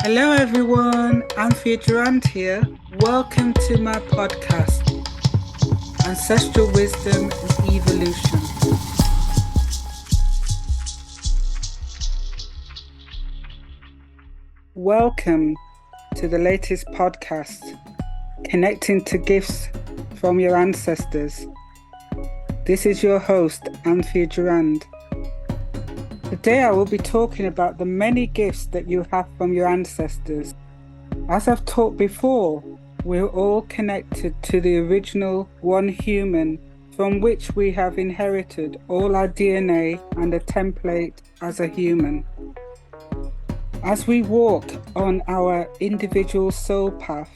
Hello, everyone. Anthea Durand here. Welcome to my podcast, Ancestral Wisdom and Evolution. Welcome to the latest podcast, Connecting to Gifts from Your Ancestors. This is your host, Anthea Durand. Today I will be talking about the many gifts that you have from your ancestors. As I've talked before, we're all connected to the original one human from which we have inherited all our DNA and a template as a human. As we walk on our individual soul path,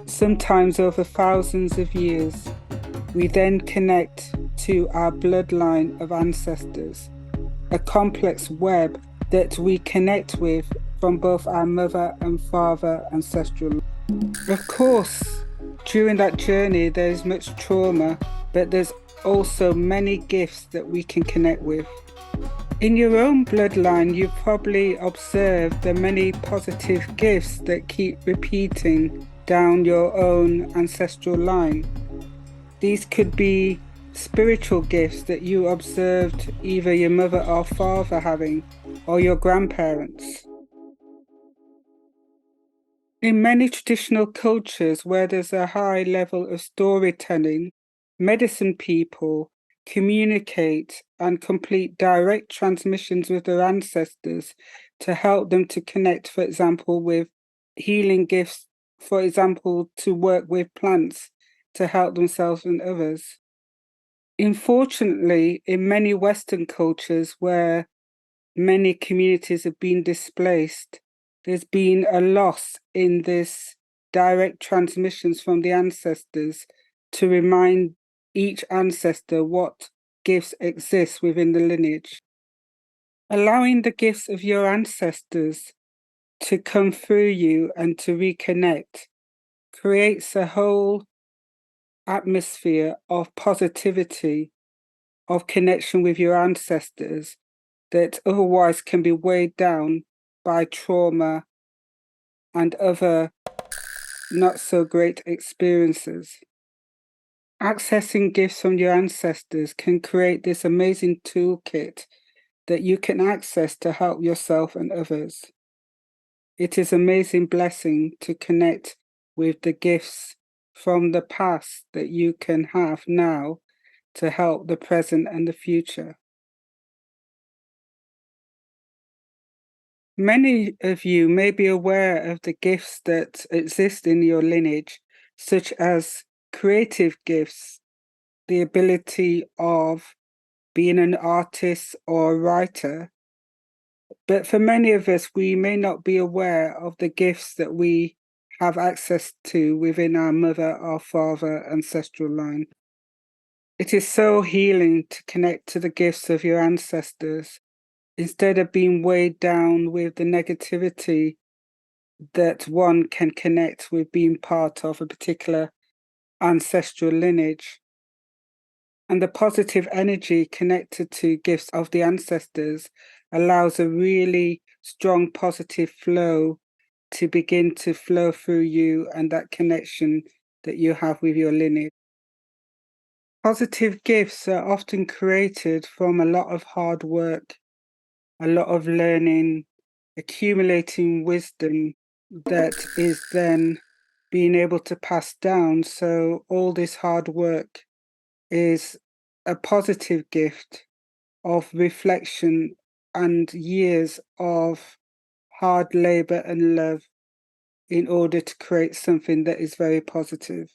sometimes over thousands of years, we then connect to our bloodline of ancestors, a complex web that we connect with from both our mother and father ancestral. Of course, during that journey, there's much trauma, but there's also many gifts that we can connect with. In your own bloodline, you've probably observed the many positive gifts that keep repeating down your own ancestral line. These could be spiritual gifts that you observed either your mother or father having, or your grandparents. In many traditional cultures where there's a high level of storytelling, medicine people communicate and complete direct transmissions with their ancestors to help them to connect, for example, with healing gifts, for example, to work with plants to help themselves and others. Unfortunately, in many Western cultures where many communities have been displaced, there's been a loss in this direct transmissions from the ancestors to remind each ancestor what gifts exist within the lineage. Allowing the gifts of your ancestors to come through you and to reconnect creates a whole atmosphere of positivity, of connection with your ancestors that otherwise can be weighed down by trauma and other not so great experiences. Accessing gifts from your ancestors can create this amazing toolkit that you can access to help yourself and others. It is an amazing blessing to connect with the gifts from the past that you can have now to help the present and the future. Many of you may be aware of the gifts that exist in your lineage, such as creative gifts, the ability of being an artist or a writer. But for many of us, we may not be aware of the gifts that we have access to within our mother or father ancestral line. It is so healing to connect to the gifts of your ancestors instead of being weighed down with the negativity that one can connect with being part of a particular ancestral lineage. And the positive energy connected to gifts of the ancestors allows a really strong positive flow to begin to flow through you and that connection that you have with your lineage. Positive gifts are often created from a lot of hard work, a lot of learning, accumulating wisdom that is then being able to pass down. So all this hard work is a positive gift of reflection and years of hard labor and love in order to create something that is very positive.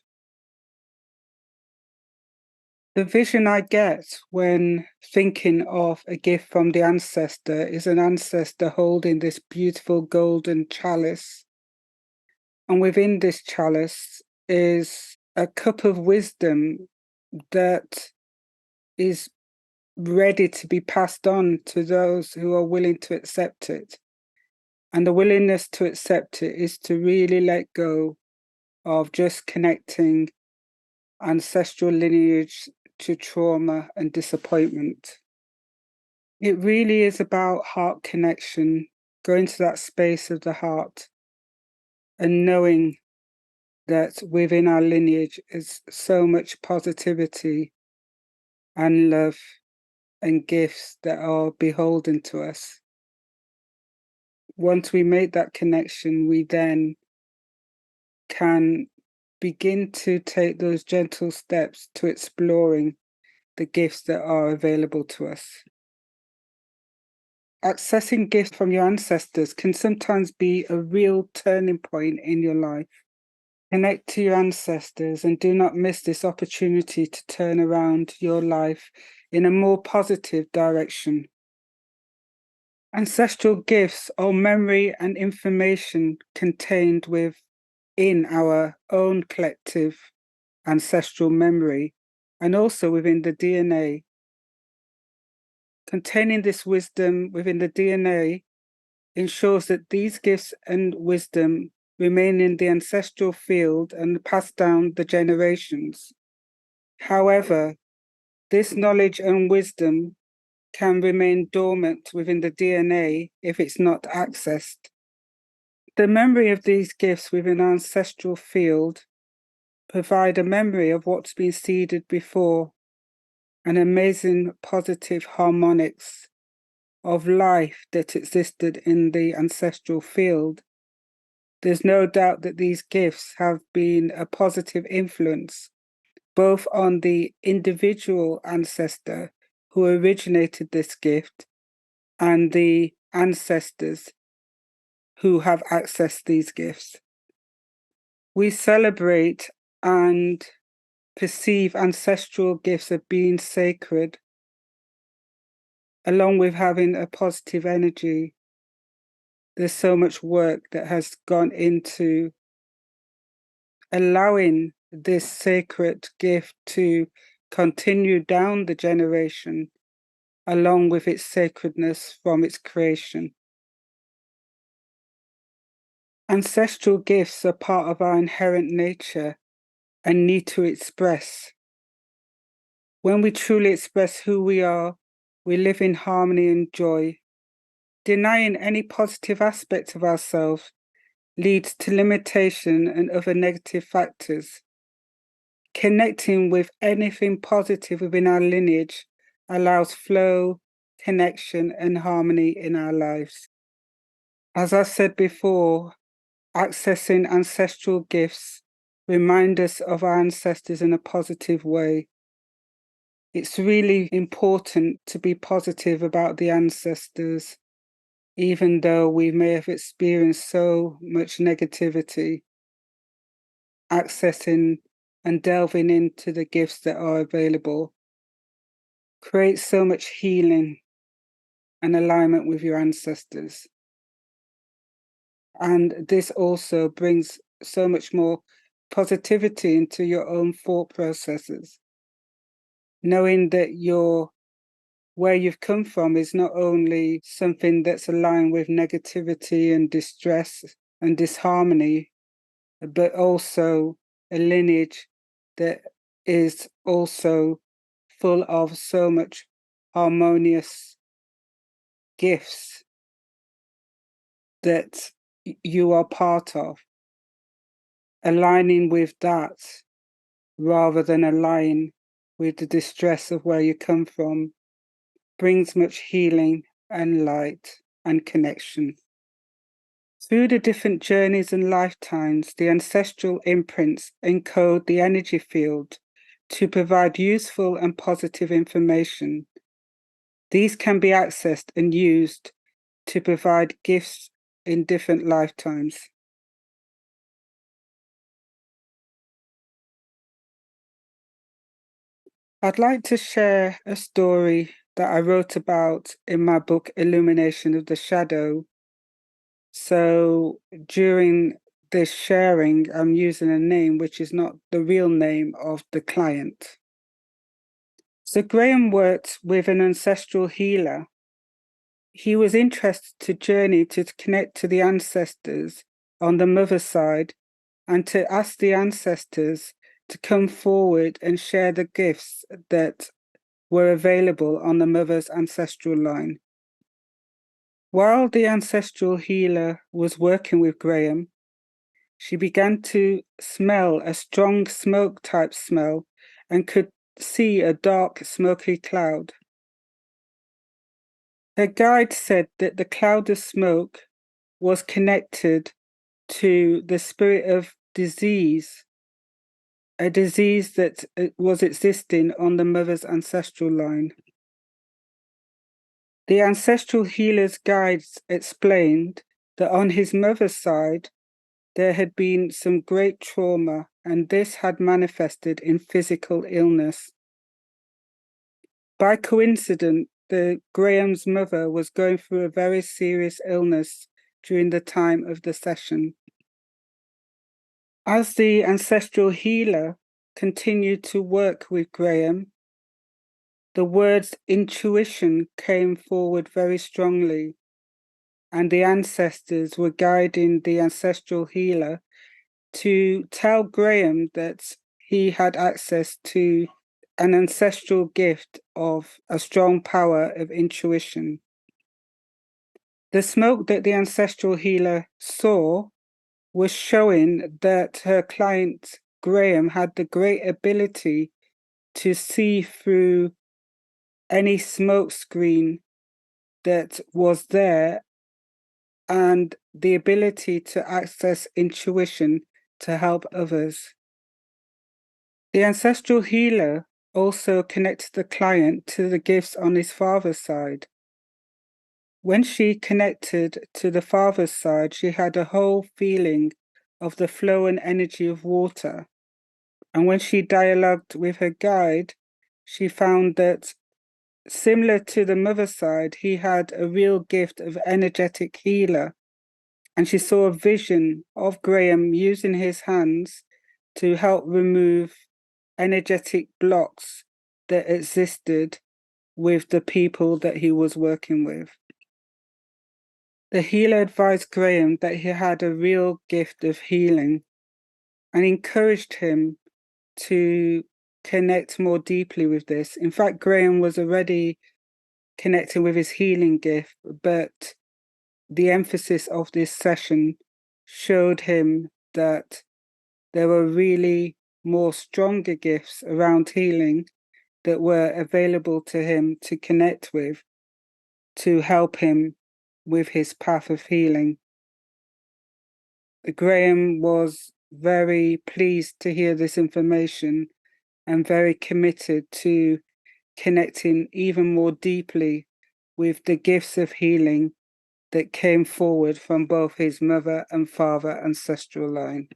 The vision I get when thinking of a gift from the ancestor is an ancestor holding this beautiful golden chalice. And within this chalice is a cup of wisdom that is ready to be passed on to those who are willing to accept it. And the willingness to accept it is to really let go of just connecting ancestral lineage to trauma and disappointment. It really is about heart connection, going to that space of the heart and knowing that within our lineage is so much positivity and love and gifts that are beholden to us. Once we make that connection, we then can begin to take those gentle steps to exploring the gifts that are available to us. Accessing gifts from your ancestors can sometimes be a real turning point in your life. Connect to your ancestors and do not miss this opportunity to turn around your life in a more positive direction. Ancestral gifts are memory and information contained within our own collective ancestral memory and also within the DNA. Containing this wisdom within the DNA ensures that these gifts and wisdom remain in the ancestral field and passed down the generations. However, this knowledge and wisdom can remain dormant within the DNA if it's not accessed. The memory of these gifts within our ancestral field provide a memory of what's been seeded before, an amazing positive harmonics of life that existed in the ancestral field. There's no doubt that these gifts have been a positive influence both on the individual ancestor who originated this gift and the ancestors who have accessed these gifts. We celebrate and perceive ancestral gifts as being sacred, along with having a positive energy. There's so much work that has gone into allowing this sacred gift to continue down the generation, along with its sacredness from its creation. Ancestral gifts are part of our inherent nature and need to express. When we truly express who we are, we live in harmony and joy. Denying any positive aspect of ourselves leads to limitation and other negative factors. Connecting with anything positive within our lineage allows flow, connection, and harmony in our lives. As I said before, accessing ancestral gifts remind us of our ancestors in a positive way. It's really important to be positive about the ancestors, even though we may have experienced so much negativity. Accessing and delving into the gifts that are available creates so much healing and alignment with your ancestors. And this also brings so much more positivity into your own thought processes. Knowing that where you've come from is not only something that's aligned with negativity and distress and disharmony, but also a lineage that is also full of so much harmonious gifts that you are part of. Aligning with that rather than align with the distress of where you come from brings much healing and light and connection. Through the different journeys and lifetimes, the ancestral imprints encode the energy field to provide useful and positive information. These can be accessed and used to provide gifts in different lifetimes. I'd like to share a story that I wrote about in my book, Illumination of the Shadow. So during this sharing, I'm using a name which is not the real name of the client. So Graham worked with an ancestral healer. He was interested to journey to connect to the ancestors on the mother's side and to ask the ancestors to come forward and share the gifts that were available on the mother's ancestral line. While the ancestral healer was working with Graham, She began to smell a strong smoke type smell and could see a dark smoky cloud. Her guide said that the cloud of smoke was connected to the spirit of disease, a disease that was existing on the mother's ancestral line. The ancestral healer's guides explained that on his mother's side, there had been some great trauma, and this had manifested in physical illness. By coincidence, Graham's mother was going through a very serious illness during the time of the session. As the ancestral healer continued to work with Graham, the words intuition came forward very strongly, and the ancestors were guiding the ancestral healer to tell Graham that he had access to an ancestral gift of a strong power of intuition. The smoke that the ancestral healer saw was showing that her client Graham had the great ability to see through any smoke screen that was there, and the ability to access intuition to help others. The ancestral healer also connected the client to the gifts on his father's side. When she connected to the father's side, she had a whole feeling of the flow and energy of water. And when she dialogued with her guide, she found that similar to the mother's side, he had a real gift of energetic healer. And she saw a vision of Graham using his hands to help remove energetic blocks that existed with the people that he was working with. The healer advised Graham that he had a real gift of healing and encouraged him to connect more deeply with this. In fact, Graham was already connecting with his healing gift, but the emphasis of this session showed him that there were really more stronger gifts around healing that were available to him to connect with, to help him with his path of healing. Graham was very pleased to hear this information and very committed to connecting even more deeply with the gifts of healing that came forward from both his mother and father ancestral line.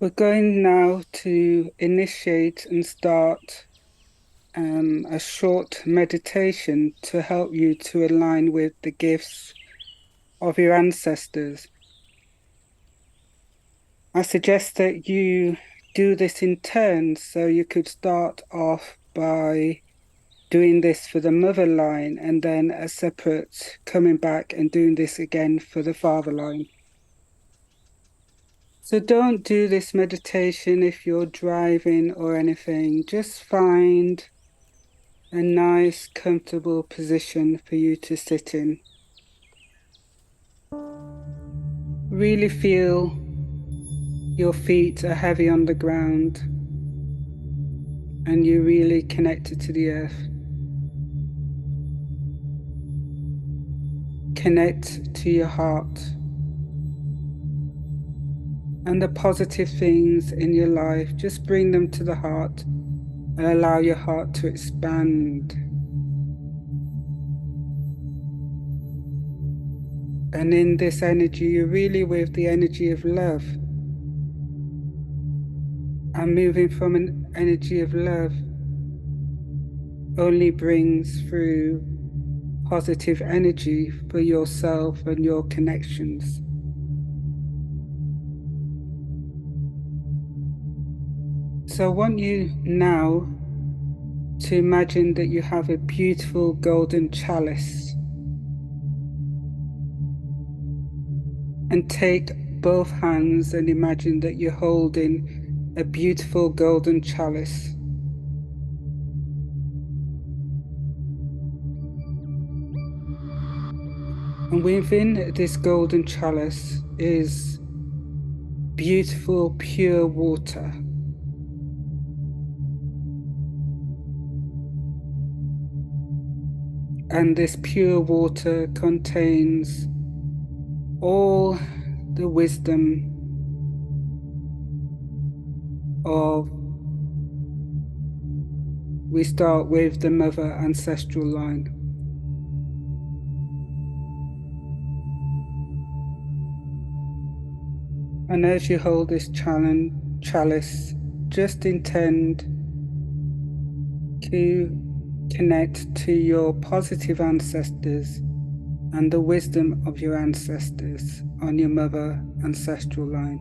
We're going now to initiate and start a short meditation to help you to align with the gifts of your ancestors. I suggest that you do this in turns, so you could start off by doing this for the mother line and then a separate coming back and doing this again for the father line. So don't do this meditation if you're driving or anything. Just find a nice, comfortable position for you to sit in. Really feel your feet are heavy on the ground and you're really connected to the earth. Connect to your heart and the positive things in your life. Just bring them to the heart and allow your heart to expand. And in this energy, you're really with the energy of love. And moving from an energy of love only brings through positive energy for yourself and your connections. So I want you now to imagine that you have a beautiful golden chalice. And take both hands and imagine that you're holding a beautiful golden chalice. And within this golden chalice is beautiful, pure water. And this pure water contains all the wisdom of, we start with the mother ancestral line. And as you hold this chalice, just intend to connect to your positive ancestors and the wisdom of your ancestors on your mother ancestral line.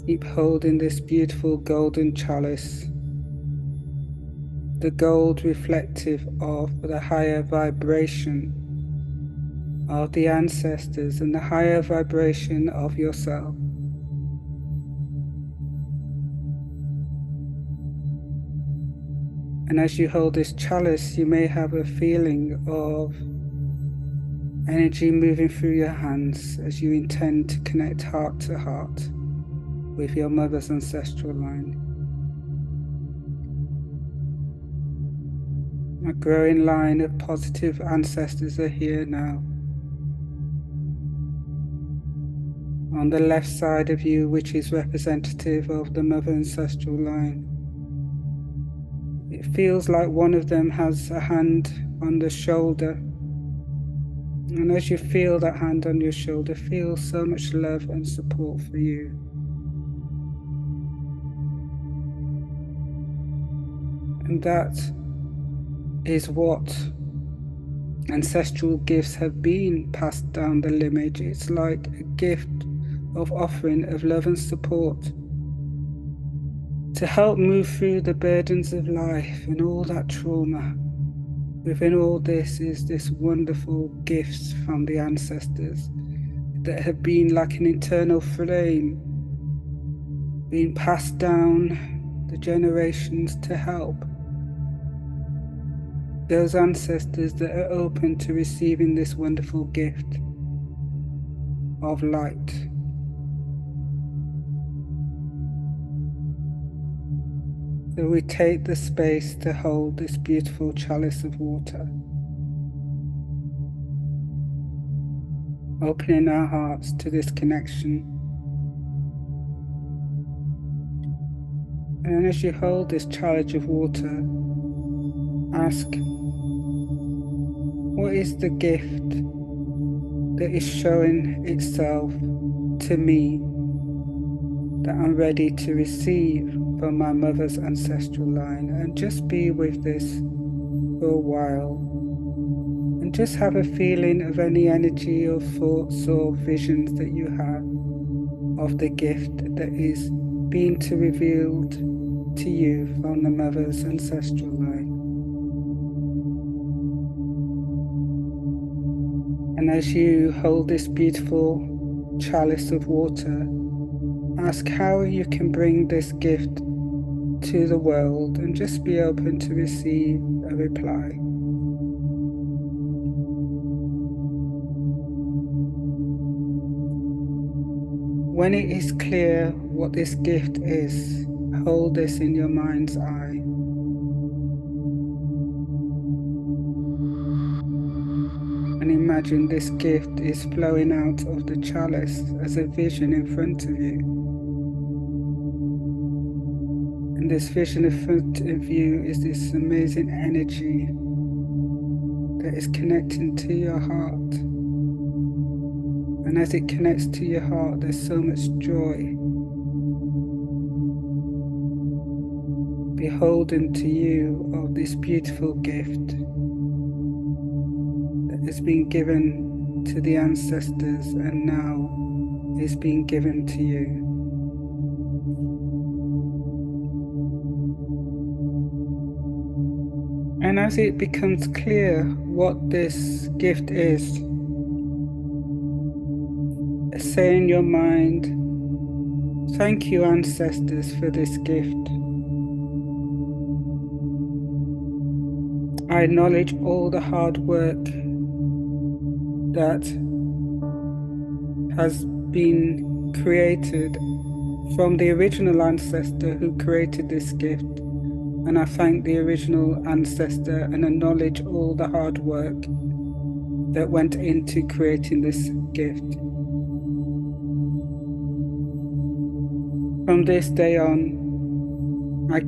Keep holding this beautiful golden chalice, the gold reflective of the higher vibration of the ancestors and the higher vibration of yourself. And as you hold this chalice, you may have a feeling of energy moving through your hands as you intend to connect heart to heart with your mother's ancestral line. A growing line of positive ancestors are here now. On the left side of you, which is representative of the mother ancestral line, it feels like one of them has a hand on the shoulder. And as you feel that hand on your shoulder, feel so much love and support for you. And that is what ancestral gifts have been passed down the lineage. It's like a gift of offering of love and support to help move through the burdens of life and all that trauma. Within all this is this wonderful gifts from the ancestors that have been like an internal flame being passed down the generations to help those ancestors that are open to receiving this wonderful gift of light. So we take the space to hold this beautiful chalice of water, opening our hearts to this connection. And as you hold this chalice of water, ask, what is the gift that is showing itself to me that I'm ready to receive from my mother's ancestral line? And just be with this for a while and just have a feeling of any energy or thoughts or visions that you have of the gift that is being revealed to you from the mother's ancestral line. And as you hold this beautiful chalice of water, ask how you can bring this gift to the world and just be open to receive a reply. When it is clear what this gift is, hold this in your mind's eye. And imagine this gift is flowing out of the chalice as a vision in front of you. And this vision in front of you is this amazing energy that is connecting to your heart. And as it connects to your heart, there's so much joy beholden to you of this beautiful gift that has been given to the ancestors and now is being given to you. And as it becomes clear what this gift is, say in your mind Thank you, ancestors, for this gift. I acknowledge all the hard work that has been created from the original ancestor who created this gift. And I thank the original ancestor and acknowledge all the hard work that went into creating this gift. From this day on, I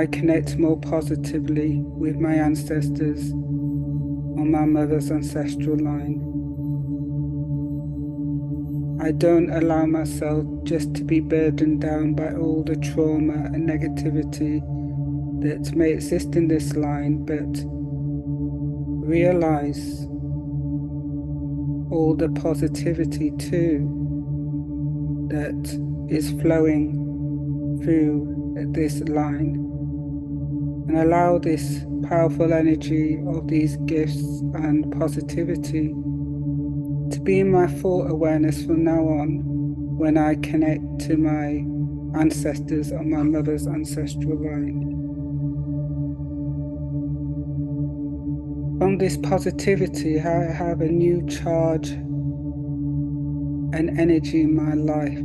connect more positively with my ancestors on my mother's ancestral line. I don't allow myself just to be burdened down by all the trauma and negativity that may exist in this line, but realize all the positivity too that is flowing through this line, and allow this powerful energy of these gifts and positivity to be in my full awareness from now on when I connect to my ancestors on my mother's ancestral line. From this positivity, I have a new charge and energy in my life,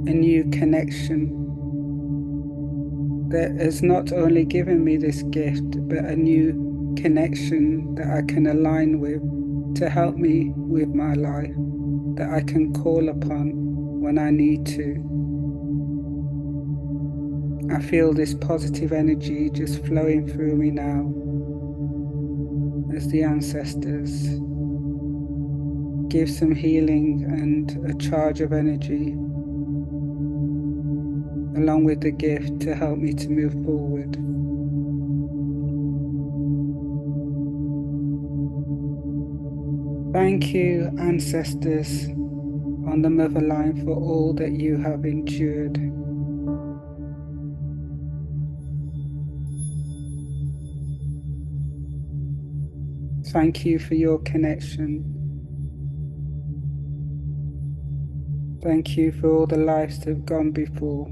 a new connection that has not only given me this gift, but a new connection that I can align with to help me with my life, that I can call upon when I need to. I feel this positive energy just flowing through me now as the ancestors give some healing and a charge of energy along with the gift to help me to move forward. Thank you, ancestors on the mother line, for all that you have endured. Thank you for your connection. Thank you for all the lives that have gone before.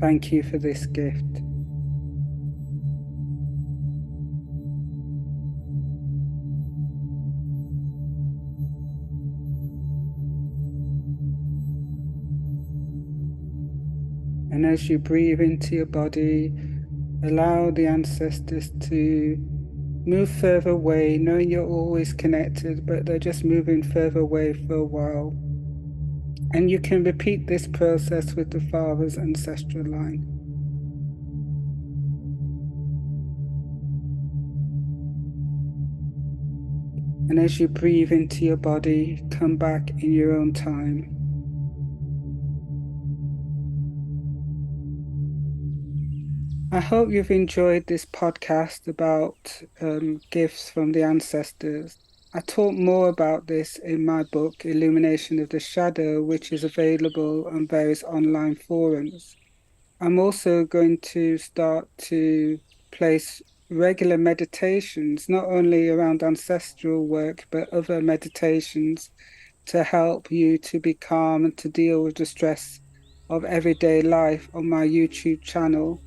Thank you for this gift. And as you breathe into your body, allow the ancestors to move further away, knowing you're always connected, but they're just moving further away for a while. And you can repeat this process with the father's ancestral line. And as you breathe into your body, come back in your own time. I hope you've enjoyed this podcast about gifts from the ancestors. I talk more about this in my book, Illumination of the Shadow, which is available on various online forums. I'm also going to start to place regular meditations, not only around ancestral work, but other meditations to help you to be calm and to deal with the stress of everyday life on my YouTube channel.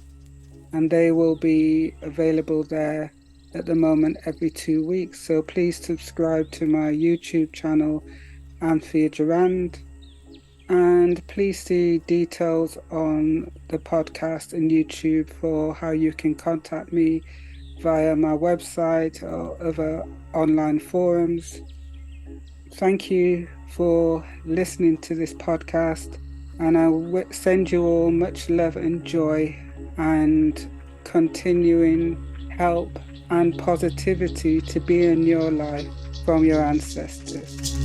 And they will be available there at the moment every 2 weeks. So please subscribe to my YouTube channel, Anthea Durand, and please see details on the podcast and YouTube for how you can contact me via my website or other online forums. Thank you for listening to this podcast, and I send you all much love and joy and continuing help and positivity to be in your life from your ancestors.